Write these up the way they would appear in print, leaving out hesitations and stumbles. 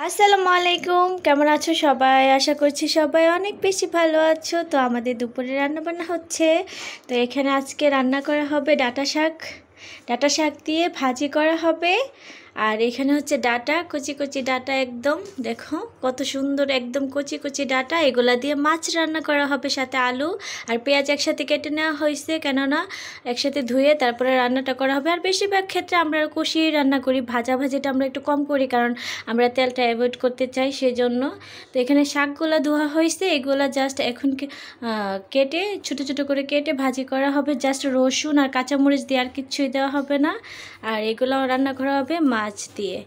আসসালামু আলাইকুম, কেমন আছো সবাই? আশা করছি সবাই অনেক বেশি ভালো আছো। তো আমাদের দুপুরে রান্না বান্না হচ্ছে। তো এখানে আজকে রান্না করা হবে ডাটা শাক দিয়ে ভাজি করা হবে। আর এখানে হচ্ছে ডাটা, কচি কচি ডাটা, একদম দেখো কত সুন্দর, একদম কচি কচি ডাটা। এগুলা দিয়ে মাছ রান্না করা হবে, সাথে আলু আর পেঁয়াজ একসাথে কেটে নেওয়া হয়েছে, কেননা একসাথে ধুয়ে তারপরে রান্নাটা করা হবে। আর বেশিরভাগ ক্ষেত্রে আমরা কষিয়ে রান্না করি, ভাজিটা আমরা একটু কম করি, কারণ আমরা তেলটা অ্যাভয়েড করতে চাই সেই জন্য। তো এখানে শাকগুলো ধোয়া হয়েছে, এগুলা জাস্ট এখন কেটে ছোটো ছোটো করে কেটে ভাজি করা হবে। জাস্ট রসুন আর কাঁচামরিচ দিয়ে, আর কিচ্ছুই দেওয়া হবে না। আর এগুলো রান্না করা হবে মাছ দিয়ে।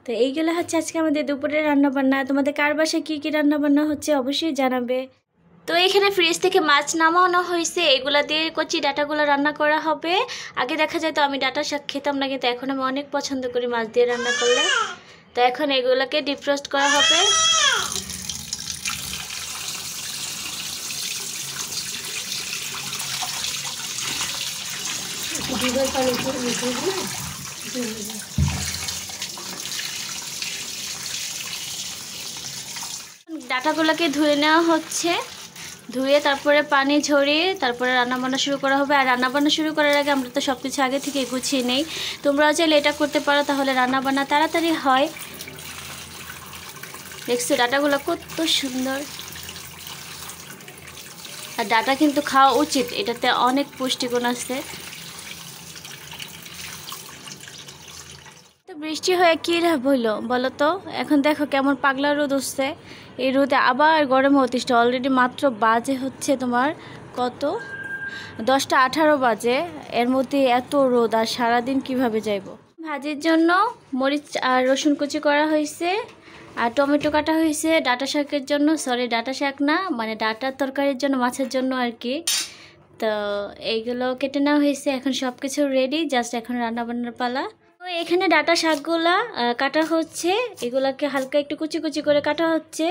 তো এইগুলো হচ্ছে আজকে আমাদের দুপুরের রান্নাবান্না। তোমাদের কার বাসায় কী কী রান্নাবান্না হচ্ছে অবশ্যই জানাবে। তো এখানে ফ্রিজ থেকে মাছ নামানো হয়েছে, এগুলা দিয়ে কচি ডাটাগুলো রান্না করা হবে। আগে দেখা যায় তো আমি ডাটা শাক খেতাম না, কিন্তু এখন আমি অনেক পছন্দ করি মাছ দিয়ে রান্না করলে। তো এখন এগুলোকে ডিফ্রস্ট করা হবে। ডাটাগুলোকে ধুয়ে নেওয়া হচ্ছে, ধুয়ে তারপরে পানি ঝরিয়ে তারপরে রান্নাবান্না শুরু করা হবে। আর রান্নাবান্না শুরু করার আগে আমরা তো সব কিছু আগে থেকে গুছিয়ে নেই। তোমরাও চাইলে এটা করতে পারো, তাহলে রান্নাবান্না তাড়াতাড়ি হয়। দেখছো ডাটাগুলো কত সুন্দর। আর ডাটা কিন্তু খাওয়া উচিত, এটাতে অনেক পুষ্টিগুণ আছে। তো বৃষ্টি হয়ে কী লাভ হইলো বলো তো? এখন দেখো কেমন পাগলা রোদ উঠছে। এই রোদে আবার গরমে অতিষ্ঠ। অলরেডি মাত্র বাজে হচ্ছে তোমার কত, 10টা 18 বাজে, এর মধ্যে এত রোদ, আর সারাদিন কিভাবে যাইব? ভাজির জন্য মরিচ আর রসুন কুচি করা হয়েছে, আর টমেটো কাটা হয়েছে ডাটা শাকের জন্য। সরি, ডাটা শাক না, মানে ডাটার তরকারির জন্য, মাছের জন্য আর কি। তো এইগুলো কেটে নেওয়া হয়েছে, এখন সব কিছু রেডি, জাস্ট এখন রান্নাবান্নার পালা। তো এখানে ডাটা শাকগুলা কাটা হচ্ছে, এগুলাকে হালকা একটু কুচি কুচি করে কাটা হচ্ছে,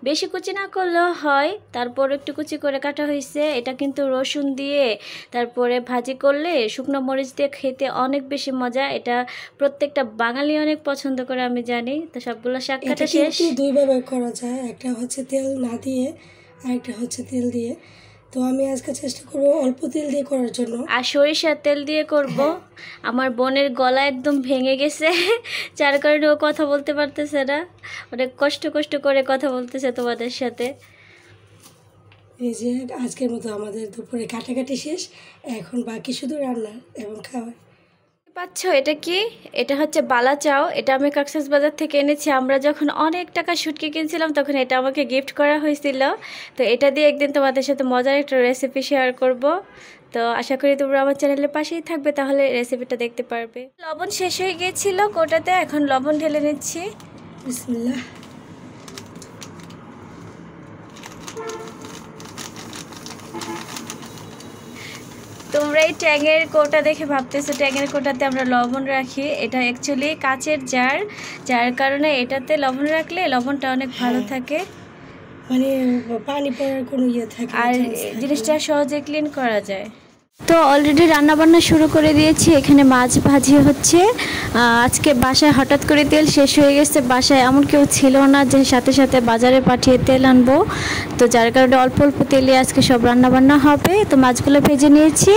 বেশি কুচি না করলেও হয়, তারপর একটু কুচি করে কাটা হয়েছে। এটা কিন্তু রসুন দিয়ে তারপরে ভাজি করলে শুকনো মরিচ দিয়ে খেতে অনেক বেশি মজা। এটা প্রত্যেকটা বাঙালি অনেক পছন্দ করে, আমি জানি। তো সবগুলো শাক কাটা শেষ। দুইভাবে করা যায়, একটা হচ্ছে তেল না দিয়ে আর একটা হচ্ছে তেল দিয়ে। তো আমি আজকে চেষ্টা করবো অল্প তেল দিয়ে করার জন্য, আর সরিষার তেল দিয়ে করব। আমার বোনের গলা একদম ভেঙে গেছে, যার কারণে ও কথা বলতে পারতেছে না, অনেক কষ্ট করে কথা বলতেছে তোমাদের সাথে। এই যে আজকের মতো আমাদের দুপুরে কাটাকাটি শেষ, এখন বাকি শুধু রান্না এবং খাবার। পাচ্ছ এটা কি? এটা হচ্ছে বালা চাও। এটা আমি কক্সবাজার থেকে এনেছি। আমরা যখন অনেক টাকা শুটকি কিনছিলাম তখন এটা আমাকে গিফট করা হয়েছিল। তো এটা দিয়ে একদিন তোমাদের সাথে মজার একটা রেসিপি শেয়ার করব। তো আশা করি তোমরা আমার চ্যানেলের পাশেই থাকবে, তাহলে রেসিপিটা দেখতে পারবে। লবণ শেষ হয়ে গিয়েছিল কোটাতে, এখন লবণ ঢেলে নিচ্ছি। বিসমিল্লাহ। তোমরা এই ট্যাঙের কোটা দেখে ভাবতেছো ট্যাঙের কোটাতে আমরা লবণ রাখি। এটা অ্যাকচুয়ালি কাচের জার, যার কারণে এটাতে লবণ রাখলে লবণটা অনেক ভালো থাকে, মানে পানি পড়ার কোনো ইয়ে থাকে, আর জিনিসটা সহজে ক্লিন করা যায়। তো অলরেডি রান্নাবান্না শুরু করে দিয়েছি। এখানে মাছ ভাজি হচ্ছে। আজকে বাসায় হঠাৎ করে তেল শেষ হয়ে গেছে, বাসায় এমন কেউ ছিল না যে সাথে সাথে বাজারে পাঠিয়ে তেল আনবো। তো যার কারণে অল্প অল্প তেলে আজকে সব রান্নাবান্না হবে। তো মাছগুলো ভেজে নিয়েছি,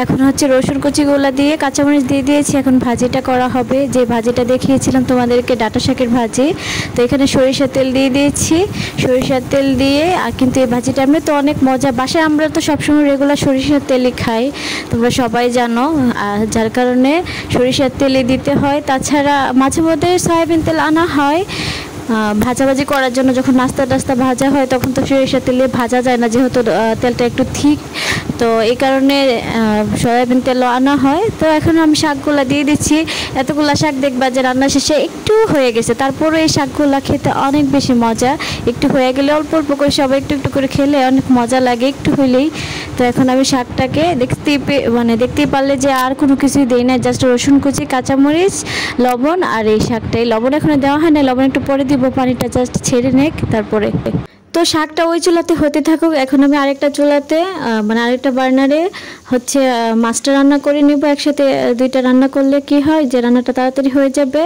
এখন হচ্ছে রসুন কুচিগুলো দিয়ে কাঁচামরিচ দিয়ে দিয়েছি। এখন ভাজিটা করা হবে, যে ভাজিটা দেখিয়েছিলাম তোমাদেরকে, ডাটা শাকের ভাজি। তো এখানে সরিষার তেল দিয়ে দিয়েছি, সরিষার তেল দিয়ে। আর কিন্তু এই ভাজিটা এমনি তো অনেক মজা, বাসায় আমরা তো সবসময় রেগুলার সরিষার তেলই খাই, তোমরা সবাই জানো, যার কারণে সরিষার তেলে দিতে হয়। তাছাড়া মাঝে মধ্যে সয়াবিন তেল আনা হয় ভাজাভাজি করার জন্য। যখন নাস্তা টাস্তা ভাজা হয় তখন তো সরিষার তেলে ভাজা যায় না, যেহেতু তেলটা একটু ঠিক, তো এই কারণে সয়াবিন তেলও আনা হয়। তো এখন আমি শাকগুলো দিয়ে দিচ্ছি। এতগুলো শাক দেখবা যে রান্না শেষে একটু হয়ে গেছে, তারপরে এই শাকগুলো খেতে অনেক বেশি মজা। একটু হয়ে গেলে অল্প অল্প করে সবাই একটু একটু করে খেলে অনেক মজা লাগে, একটু হইলেই। তো এখন আমি শাকটাকে দেখতেই পারলে যে আর কোনো কিছুই দিই না, জাস্ট রসুন কুচি, কাঁচামরিচ, লবণ আর এই শাকটাই। লবণ এখনো দেওয়া হয় না, লবণ একটু পরে দিব, পানিটা জাস্ট ছেড়ে নেক তারপরে। তো শাকটা ওই চুলাতে হতে থাকুক। এখন আমি আরেকটা চুলাতে মানে আরেকটা বার্নারে হচ্ছে মাছটা রান্না করে নেব একসাথে। দুইটা রান্না করলে কি হয় যে রান্নাটা তাড়াতাড়ি হয়ে যাবে।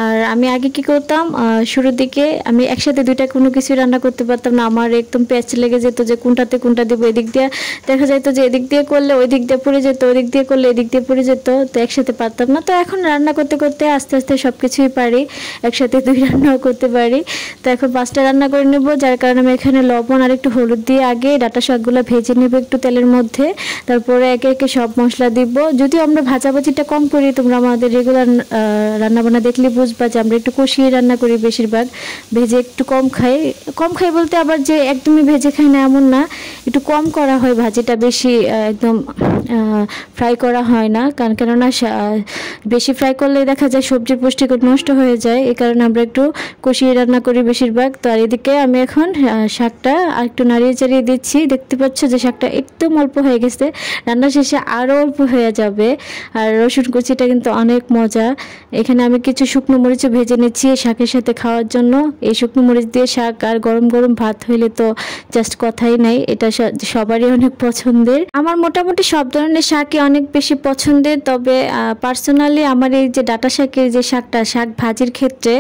আর আমি আগে কি করতাম, শুরুর দিকে আমি একসাথে দুইটা কোনো কিছু রান্না করতে পারতাম না। আমার একদম প্যাচ লেগে যেত যে কোনটাতে কোনটা দেবো। এদিক দিয়ে দেখা যেত যে এদিক দিয়ে করলে ওই দিক দিয়ে পড়ে যেত, ওই দিক দিয়ে করলে এদিক দিয়ে পড়ে যেত, তো একসাথে পারতাম না। তো এখন রান্না করতে করতে আস্তে আস্তে সব কিছুই পারি, একসাথে দুই রান্নাও করতে পারি। তো এখন পাঁচটা রান্না করে নেব, যার কারণে আমি এখানে লবণ আর একটু হলুদ দিয়ে আগে ডাঁটা শাকগুলো ভেজে নেব একটু তেলের মধ্যে। তারপরে একে একে সব মশলা দিব। যদিও আমরা ভাজাভাজিটা কম করি, তোমরা আমাদের রেগুলার রান্নাবান্না দেখলে বুঝবা যে আমরা একটু কষিয়ে রান্না করি বেশিরভাগ, ভেজে একটু কম খাই। কম খাই বলতে আবার যে একদমই ভেজে খাই না এমন না, একটু কম করা হয় ভাজিটা, বেশি একদম ফ্রাই করা হয় না। কেননা বেশি ফ্রাই করলে দেখা যায় সবজির পুষ্টিগুণ নষ্ট হয়ে যায়, এই কারণে আমরা একটু কষিয়ে রান্না করি বেশিরভাগ। তো আর এদিকে আমি এখন শাকটা আর একটু নাড়িয়ে চাড়িয়ে দিচ্ছি। দেখতে পাচ্ছ যে শাকটা একদম অল্প হয়ে গেছে, রান্না শেষে আরও অল্প হয়ে যাবে। আর রসুন কুচিটা কিন্তু অনেক মজা। এখানে আমি কিছু শুকনো মরিচও ভেজে নিচ্ছি শাকের সাথে খাওয়ার জন্য। এই শুকনো মরিচ দিয়ে শাক আর গরম গরম ভাত হইলে তো জাস্ট কথাই নাই, এটা সবারই অনেক পছন্দের। আমার মোটামুটি সব ধরনের শাকই অনেক বেশি পছন্দের, তবে পার্সোনালি আমার এই যে ডাঁটা শাকের যে শাকটা, শাক ভাজির ক্ষেত্রে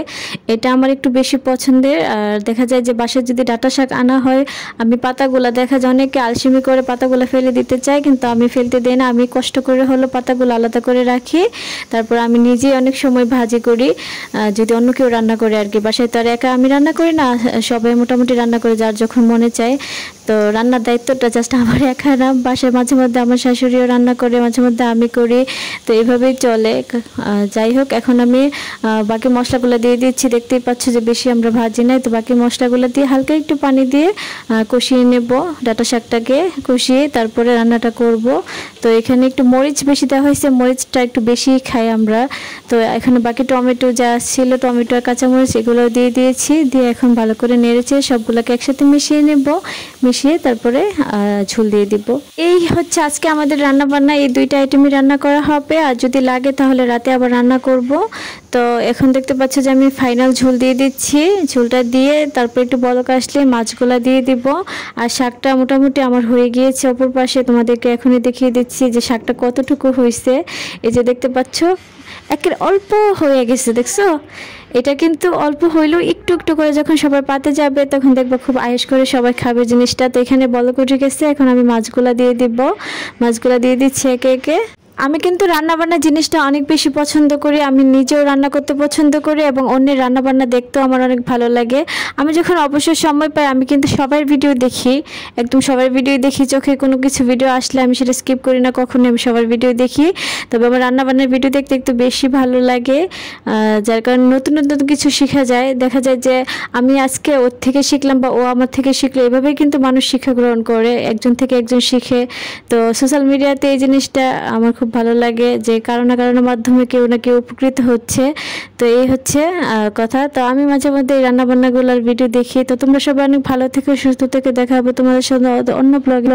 এটা আমার একটু বেশি পছন্দের। আর দেখা যায় যে বাসায় যদি ডাঁটা শাক আনা হয়, আমি পাতাগুলা দেখা যায় অনেকে আলসেমি করে পাতাগুলো ফেলে দিতে চাই, কিন্তু আমি ফেলতে দিই না। আমি কষ্ট করে হলো পাতাগুলো আলাদা করে রাখি, তারপর আমি নিজেই অনেক সময় ভাজি করি যদি অন্য কেউ রান্না করে আর কি। বাসায় তো আর একা আমি রান্না করি না, সবাই মোটামুটি রান্না করে যার যখন মনে চায়। তো রান্নার দায়িত্বটা জাস্ট আমার একা না, বাসায় মাঝে মধ্যে আমার শাশুড়িও রান্না করে, মাঝে মধ্যে আমি করি, তো এইভাবেই চলে। যাই হোক, এখন আমি বাকি মশলাগুলো দিয়ে দিচ্ছি। দেখতেই পাচ্ছ যে বেশি আমরা ভাজি নাই, তো বাকি মশলাগুলো দিয়ে হালকা একটু পানি দিয়ে কষিয়ে নেব ডাঁটা শাকটাকে, কষিয়ে তারপরে রান্নাটা করব। তো এখানে একটু মরিচ বেশি দেওয়া হয়েছে, মরিচটা একটু বেশি খাই আমরা। তো এখানে বাকি টমেটো যা ছিল, টমেটো আর কাঁচামরিচ এগুলো দিয়ে দিয়েছি, দিয়ে এখন ভালো করে নেড়েছে সবগুলোকে একসাথে মিশিয়ে নেব। মিশিয়ে তারপরে ঝোল দিয়ে দিব। এই হচ্ছে আজকে আমাদের রান্না বান্না, এই দুইটা আইটেমই রান্না করা হবে। আর যদি লাগে তাহলে রাতে আবার রান্না করব। তো এখন দেখতে পাচ্ছ যে আমি ফাইনাল ঝোল দিয়ে দিচ্ছি। ঝোলটা দিয়ে তারপর একটু বলক আসলে মাছগুলা দিয়ে দিব। আর শাকটা মোটামুটি আমার হয়ে গিয়েছে। অপর পাশে তোমাদেরকে এখনই দেখিয়ে দিচ্ছি যে শাকটা কতটুকু হয়েছে। এই যে দেখতে পাচ্ছ একের অল্প হয়ে গেছে, দেখছো? এটা কিন্তু অল্প হইলেও একটু একটু করে যখন সবার পাতে যাবে তখন দেখবো খুব আয়েশ করে সবাই খাবে জিনিসটা। তো এখানে বলক উঠে গেছে, এখন আমি মাছগুলা দিয়ে দিব। মাছগুলা দিয়ে দিচ্ছি একে একে। আমি কিন্তু রান্নাবান্না জিনিসটা অনেক বেশি পছন্দ করি। আমি নিজেও রান্না করতে পছন্দ করি এবং অন্যের রান্নাবান্না দেখতেও আমার অনেক ভালো লাগে। আমি যখন অবসর সময় পাই আমি কিন্তু সবার ভিডিও দেখি, একদম সবার ভিডিও দেখি। চোখে কোনো কিছু ভিডিও আসলে আমি সেটা স্কিপ করি না কখনোই, আমি সবার ভিডিও দেখি। তবে আমার রান্নাবান্নার ভিডিও দেখতে একটু বেশি ভালো লাগে, যার কারণে নতুন নতুন কিছু শেখা যায়। দেখা যায় যে আমি আজকে ওর থেকে শিখলাম বা ও আমার থেকে শিখলো, এভাবেই কিন্তু মানুষ শিক্ষা গ্রহণ করে, একজন থেকে একজন শিখে। তো সোশ্যাল মিডিয়াতে এই জিনিসটা আমার খুব ভালো লাগে যে কারো না কারোর মাধ্যমে কেউ না কেউ উপকৃত হচ্ছে। তো এই হচ্ছে কথা। তো আমি মাঝে মধ্যে এই রান্নাবান্নাগুলোর ভিডিও দেখি। তো তোমরা সবাই অনেক ভালো থেকে সুস্থ থেকে দেখা হবে তোমাদের সাথে অন্য ব্লগে।